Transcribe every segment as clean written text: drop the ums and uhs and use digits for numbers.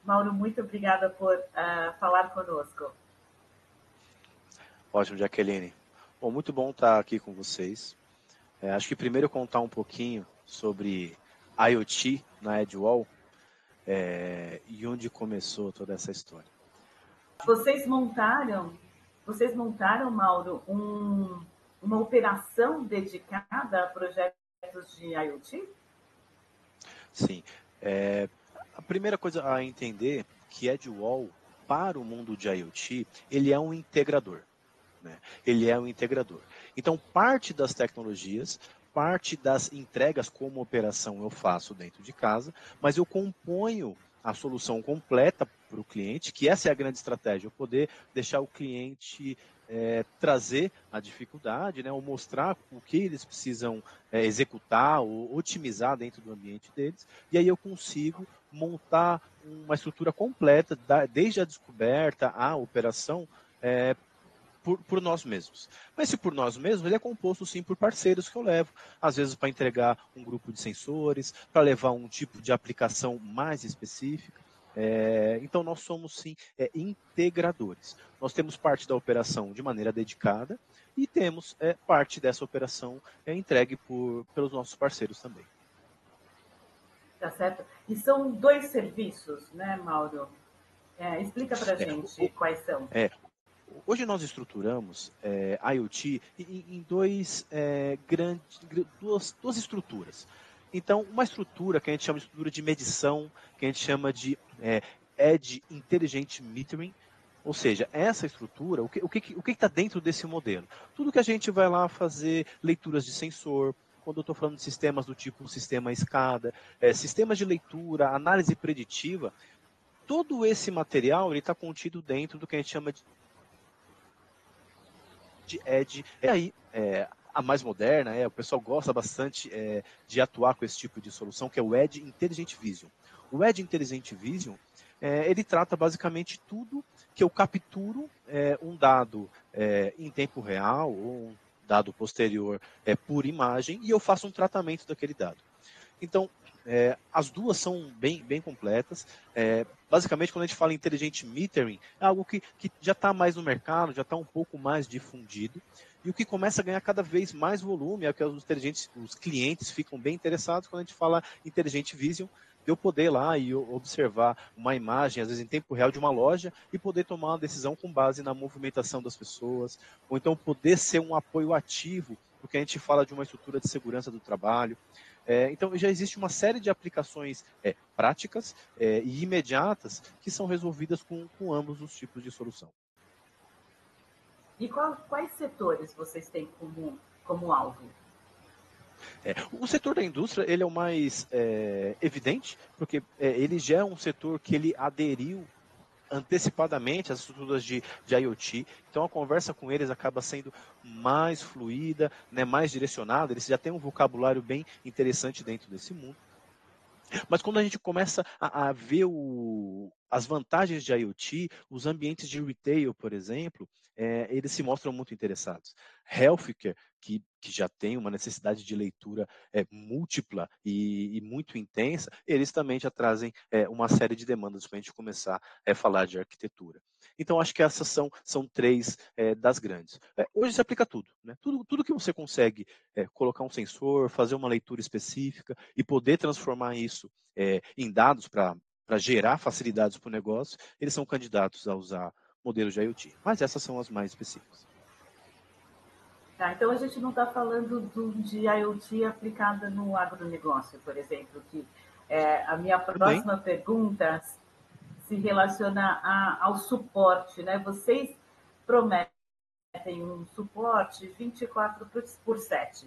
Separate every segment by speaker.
Speaker 1: Mauro, muito obrigada por falar conosco.
Speaker 2: Ótimo, Jaqueline. Bom, muito bom estar aqui com vocês. Acho que primeiro eu contar um pouquinho sobre IoT na Edgewall e onde começou toda essa história.
Speaker 1: Vocês montaram, Mauro, uma operação dedicada a projetos de IoT?
Speaker 2: Sim. A primeira coisa a entender que Edgewall, para o mundo de IoT, ele é um integrador. Né? Ele é um integrador. Então, parte das tecnologias, parte das entregas como operação eu faço dentro de casa, mas eu componho a solução completa para o cliente, que essa é a grande estratégia, eu poder deixar o cliente trazer a dificuldade, né, ou mostrar o que eles precisam executar ou otimizar dentro do ambiente deles, e aí eu consigo montar uma estrutura completa, desde a descoberta à operação, por nós mesmos. Mas se por nós mesmos, ele é composto sim por parceiros que eu levo, às vezes para entregar um grupo de sensores, para levar um tipo de aplicação mais específica. Então nós somos sim integradores. Nós temos parte da operação de maneira dedicada e temos parte dessa operação entregue pelos nossos parceiros também.
Speaker 1: Tá certo? E são 2 serviços, né, Mauro? Explica para a gente quais são.
Speaker 2: Hoje nós estruturamos IoT em duas estruturas. Então, uma estrutura que a gente chama de estrutura de medição, que a gente chama de Edge Intelligent Metering, ou seja, essa estrutura, o que está dentro desse modelo? Tudo que a gente vai lá fazer leituras de sensor, quando eu estou falando de sistemas do tipo sistema SCADA, sistemas de leitura, análise preditiva, todo esse material está contido dentro do que a gente chama de Edge. Aí, a mais moderna, o pessoal gosta bastante de atuar com esse tipo de solução, que é o Edge Intelligent Vision. O Edge Intelligent Vision, ele trata basicamente tudo que eu capturo um dado em tempo real, ou um dado posterior por imagem, e eu faço um tratamento daquele dado. Então, as duas são bem completas. Basicamente, quando a gente fala em Intelligent Metering, é algo que já está mais no mercado, já está um pouco mais difundido, e o que começa a ganhar cada vez mais volume é que os clientes ficam bem interessados quando a gente fala Intelligent Vision, de eu poder ir lá e observar uma imagem, às vezes em tempo real, de uma loja, e poder tomar uma decisão com base na movimentação das pessoas, ou então poder ser um apoio ativo, porque a gente fala de uma estrutura de segurança do trabalho. Então, já existe uma série de aplicações práticas e imediatas que são resolvidas com ambos os tipos de solução.
Speaker 1: E quais setores vocês têm como alvo?
Speaker 2: O setor da indústria ele é o mais evidente, porque ele já é um setor que ele aderiu antecipadamente as estruturas de IoT, então a conversa com eles acaba sendo mais fluida, né, mais direcionada, eles já têm um vocabulário bem interessante dentro desse mundo. Mas quando a gente começa a ver as vantagens de IoT, os ambientes de retail, por exemplo, eles se mostram muito interessados. Healthcare, que já tem uma necessidade de leitura múltipla e muito intensa, eles também já trazem uma série de demandas para a gente começar a falar de arquitetura. Então, acho que essas são três das grandes. Hoje se aplica tudo, né? Tudo que você consegue colocar um sensor, fazer uma leitura específica e poder transformar isso em dados para gerar facilidades para o negócio, eles são candidatos a usar modelos de IoT. Mas essas são as mais específicas.
Speaker 1: Tá, então a gente não está falando de IoT aplicada no agronegócio, por exemplo, que a minha próxima pergunta se relaciona ao suporte, né? Vocês prometem um suporte 24/7,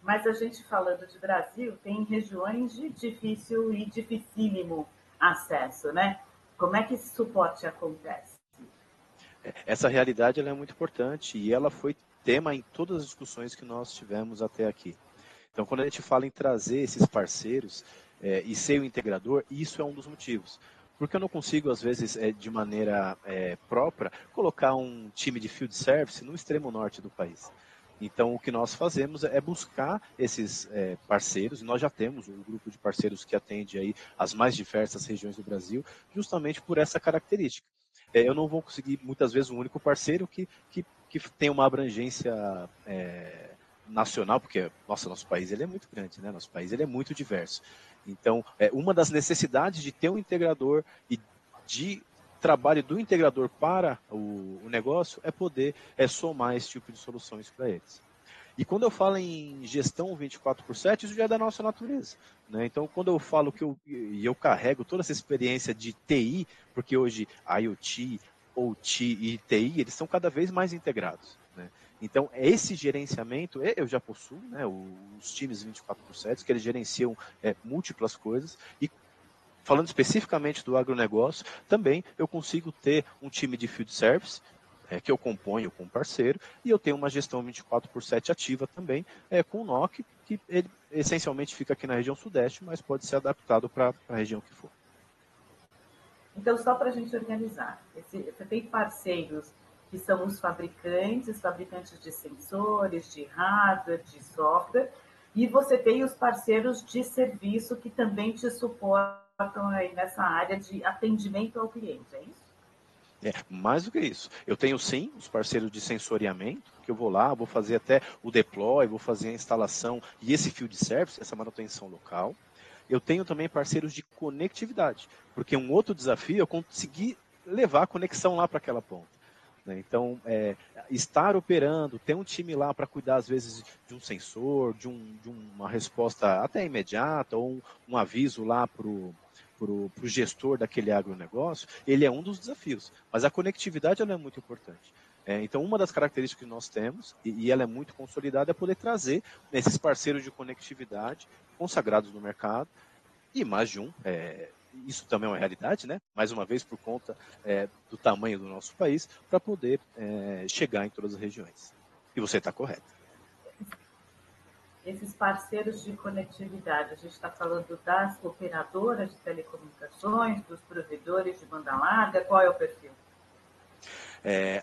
Speaker 1: mas a gente falando de Brasil tem regiões de difícil e dificílimo acesso, né? Como é que esse suporte acontece?
Speaker 2: Essa realidade ela é muito importante e ela foi tema em todas as discussões que nós tivemos até aqui. Então, quando a gente fala em trazer esses parceiros e ser o integrador, isso é um dos motivos. Porque eu não consigo, às vezes, de maneira própria, colocar um time de field service no extremo norte do país. Então, o que nós fazemos é buscar esses parceiros, e nós já temos um grupo de parceiros que atende aí as mais diversas regiões do Brasil, justamente por essa característica. Eu não vou conseguir, muitas vezes, um único parceiro que tem uma abrangência nacional, porque, nosso país ele é muito grande, né? Nosso país ele é muito diverso. Então, uma das necessidades de ter um integrador e de trabalho do integrador para o negócio é poder somar esse tipo de soluções para eles. E quando eu falo em gestão 24/7, isso já é da nossa natureza. Né? Então, quando eu falo que eu carrego toda essa experiência de TI, porque hoje IoT, OT e TI, eles são cada vez mais integrados. Né? Então, esse gerenciamento, eu já possuo, né, os times 24/7, que eles gerenciam múltiplas coisas, e falando especificamente do agronegócio, também eu consigo ter um time de field service, que eu componho com um parceiro, e eu tenho uma gestão 24/7 ativa também, com o NOC, que ele essencialmente fica aqui na região sudeste, mas pode ser adaptado para a região que for.
Speaker 1: Então, só para a gente organizar, você tem parceiros que são os fabricantes de sensores, de hardware, de software, e você tem os parceiros de serviço que também te suportam aí nessa área de atendimento ao cliente, é isso?
Speaker 2: Mais do que isso. Eu tenho sim os parceiros de sensoriamento, que eu vou lá, vou fazer até o deploy, vou fazer a instalação e esse field service, essa manutenção local. Eu tenho também parceiros de conectividade, porque um outro desafio é conseguir levar a conexão lá para aquela ponta. Né? Então, estar operando, ter um time lá para cuidar, às vezes, de um sensor, de uma resposta até imediata, ou um aviso lá para o gestor daquele agronegócio, ele é um dos desafios. Mas a conectividade ela é muito importante. Então, uma das características que nós temos, e ela é muito consolidada, é poder trazer esses parceiros de conectividade consagrados no mercado, e mais de um. Isso também é uma realidade, né? Mais uma vez, por conta do tamanho do nosso país, para poder chegar em todas as regiões. E você está correto.
Speaker 1: Esses parceiros de conectividade, a gente está falando das operadoras de telecomunicações, dos provedores de banda larga, qual é o perfil?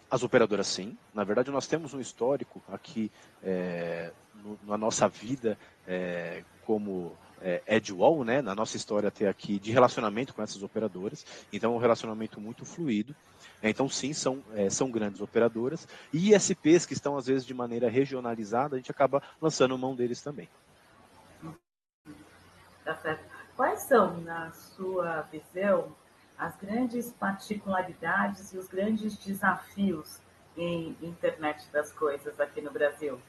Speaker 2: As operadoras, sim. Na verdade, nós temos um histórico aqui na nossa vida como Edgewall, né, na nossa história até aqui, de relacionamento com essas operadoras. Então, é um relacionamento muito fluido. Então, sim, são grandes operadoras. E ISPs que estão, às vezes, de maneira regionalizada, a gente acaba lançando mão deles também.
Speaker 1: Tá certo. Quais são, na sua visão, as grandes particularidades e os grandes desafios em internet das coisas aqui no Brasil?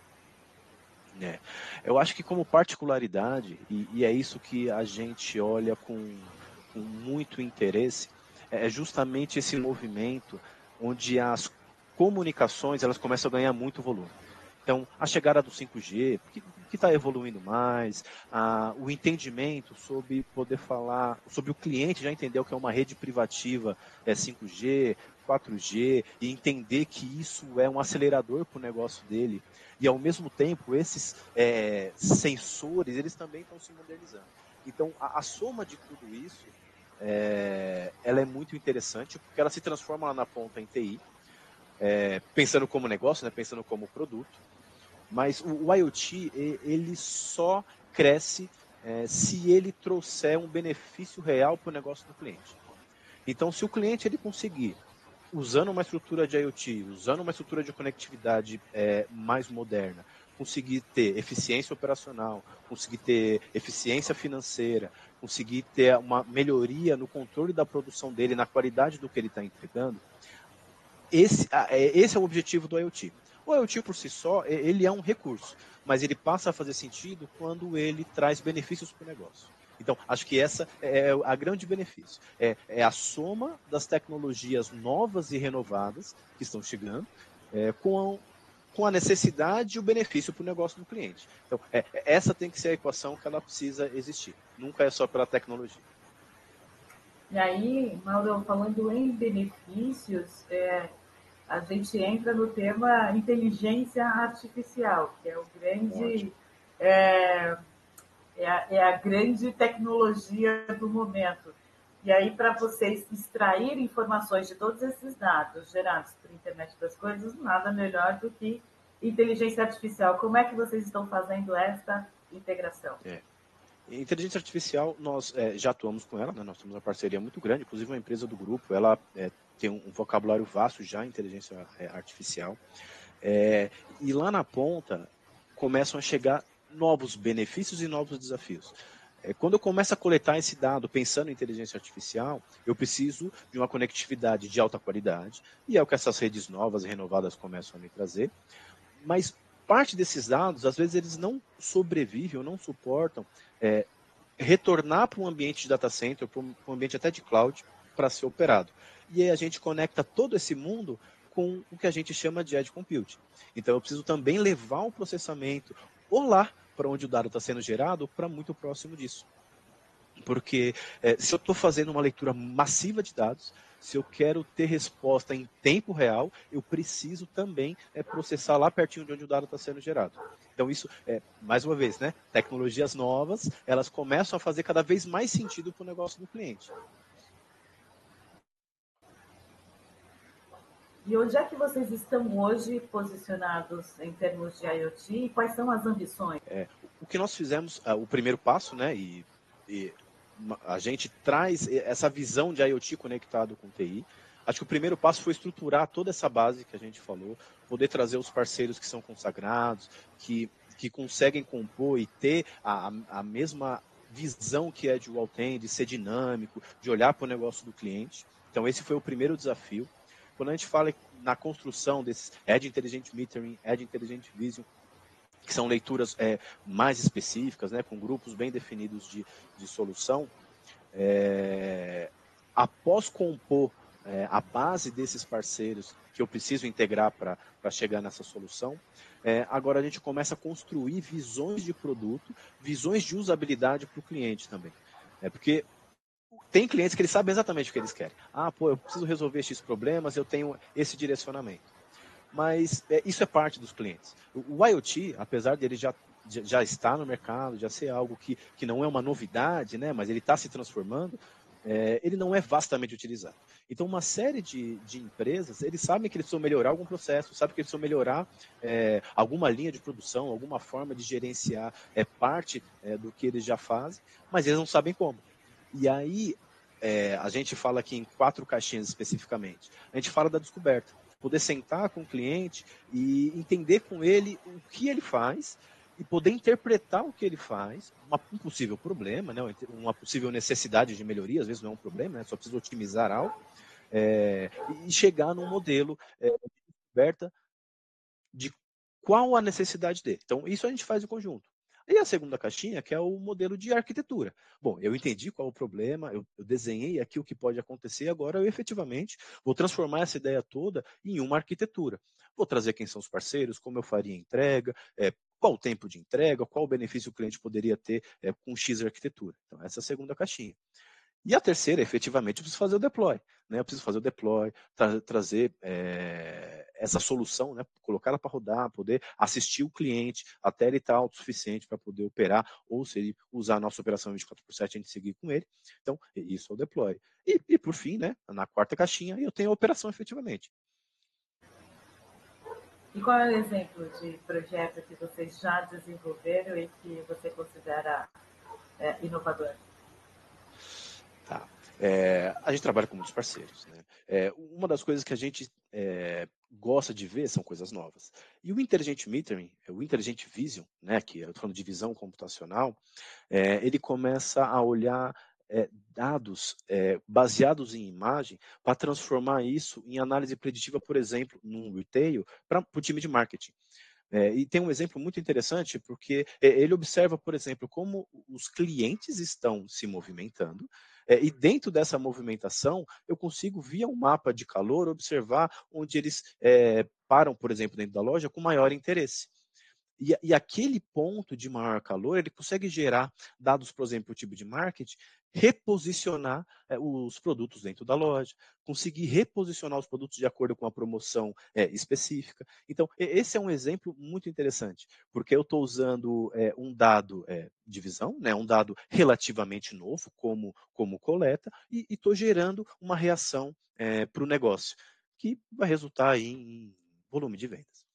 Speaker 2: Eu acho que como particularidade, e é isso que a gente olha com muito interesse, é justamente esse movimento onde as comunicações elas começam a ganhar muito volume. Então, a chegada do 5G, que está evoluindo mais, o entendimento sobre poder falar, sobre o cliente já entender o que é uma rede privativa 5G, 4G, e entender que isso é um acelerador para o negócio dele. E, ao mesmo tempo, esses sensores, eles também estão se modernizando. Então, a soma de tudo isso, ela é muito interessante, porque ela se transforma lá na ponta em TI, pensando como negócio, né, pensando como produto. Mas o IoT, ele só cresce se ele trouxer um benefício real para o negócio do cliente. Então, se o cliente ele conseguir, usando uma estrutura de IoT, usando uma estrutura de conectividade mais moderna, conseguir ter eficiência operacional, conseguir ter eficiência financeira, conseguir ter uma melhoria no controle da produção dele, na qualidade do que ele está entregando, esse é o objetivo do IoT. O IoT por si só, ele é um recurso, mas ele passa a fazer sentido quando ele traz benefícios para o negócio. Então, acho que essa é a grande benefício. É a soma das tecnologias novas e renovadas que estão chegando com a necessidade e o benefício para o negócio do cliente. Então, essa tem que ser a equação que ela precisa existir. Nunca é só pela tecnologia.
Speaker 1: E aí, Mauro, falando em benefícios, a gente entra no tema inteligência artificial, que é o grande, a grande tecnologia do momento. E aí, para vocês extrair informações de todos esses dados gerados por internet das coisas, nada melhor do que inteligência artificial. Como é que vocês estão fazendo esta integração?
Speaker 2: Inteligência artificial, nós já atuamos com ela, né? Nós temos uma parceria muito grande, inclusive uma empresa do grupo, ela tem um vocabulário vasto já em inteligência artificial. E lá na ponta começam a chegar novos benefícios e novos desafios. Quando eu começo a coletar esse dado pensando em inteligência artificial, eu preciso de uma conectividade de alta qualidade, e é o que essas redes novas e renovadas começam a me trazer. Mas parte desses dados, às vezes, eles não sobrevivem ou não suportam retornar para um ambiente de data center, para um ambiente até de cloud, para ser operado. E aí a gente conecta todo esse mundo com o que a gente chama de edge computing. Então eu preciso também levar o processamento ou lá para onde o dado está sendo gerado, para muito próximo disso. Porque se eu estou fazendo uma leitura massiva de dados, se eu quero ter resposta em tempo real, eu preciso também processar lá pertinho de onde o dado está sendo gerado. Então isso, mais uma vez, né, tecnologias novas, elas começam a fazer cada vez mais sentido para o negócio do cliente.
Speaker 1: E onde é que vocês estão hoje posicionados em termos de IoT e quais são as ambições?
Speaker 2: O que nós fizemos, o primeiro passo, né, e a gente traz essa visão de IoT conectado com TI. Acho que o primeiro passo foi estruturar toda essa base que a gente falou, poder trazer os parceiros que são consagrados, que conseguem compor e ter a mesma visão que a Edgewall tem, de ser dinâmico, de olhar para o negócio do cliente. Então, esse foi o primeiro desafio. Quando a gente fala na construção desses Edge Intelligent Metering, Edge Intelligent Vision, que são leituras mais específicas, né, com grupos bem definidos de solução, após compor a base desses parceiros que eu preciso integrar para chegar nessa solução, agora a gente começa a construir visões de produto, visões de usabilidade para o cliente também. Porque tem clientes que eles sabem exatamente o que eles querem. Eu preciso resolver X problemas, eu tenho esse direcionamento. Mas isso é parte dos clientes. O IoT, apesar de ele já estar no mercado, já ser algo que não é uma novidade, né, mas ele está se transformando, ele não é vastamente utilizado. Então, uma série de empresas, eles sabem que eles precisam melhorar algum processo, sabem que eles precisam melhorar alguma linha de produção, alguma forma de gerenciar parte do que eles já fazem, mas eles não sabem como. E aí, a gente fala aqui em 4 caixinhas especificamente. A gente fala da descoberta. Poder sentar com o cliente e entender com ele o que ele faz e poder interpretar o que ele faz, um possível problema, né, uma possível necessidade de melhoria, às vezes não é um problema, né, só precisa otimizar algo, e chegar num modelo de descoberta de qual a necessidade dele. Então, isso a gente faz em conjunto. E a segunda caixinha, que é o modelo de arquitetura. Bom, eu entendi qual é o problema, eu desenhei aqui o que pode acontecer, agora eu efetivamente vou transformar essa ideia toda em uma arquitetura. Vou trazer quem são os parceiros, como eu faria a entrega, qual o tempo de entrega, qual o benefício o cliente poderia ter com X arquitetura. Então, essa é a segunda caixinha. E a terceira, efetivamente, eu preciso fazer o deploy. Né? Eu preciso fazer o deploy, trazer essa solução, né? Colocá-la para rodar, poder assistir o cliente até ele estar autossuficiente para poder operar, ou se ele usar a nossa operação 24/7, a gente seguir com ele. Então, isso é o deploy. E por fim, né, na quarta caixinha, eu tenho a operação efetivamente.
Speaker 1: E qual é o exemplo de projeto que vocês já desenvolveram e que você considera inovador?
Speaker 2: Tá. A gente trabalha com muitos parceiros. Né? Uma das coisas que a gente gosta de ver são coisas novas. E o Intelligent Metering, o Intelligent Vision, né, que eu estou falando de visão computacional, ele começa a olhar dados baseados em imagem para transformar isso em análise preditiva, por exemplo, num retail, para o time de marketing. E tem um exemplo muito interessante, porque ele observa, por exemplo, como os clientes estão se movimentando, e dentro dessa movimentação, eu consigo, via um mapa de calor, observar onde eles param, por exemplo, dentro da loja com maior interesse. E aquele ponto de maior calor, ele consegue gerar dados, por exemplo, o tipo de marketing, reposicionar os produtos dentro da loja, conseguir reposicionar os produtos de acordo com a promoção específica. Então, esse é um exemplo muito interessante, porque eu estou usando um dado de visão, né, um dado relativamente novo, como coleta, e estou gerando uma reação para o negócio, que vai resultar em volume de vendas.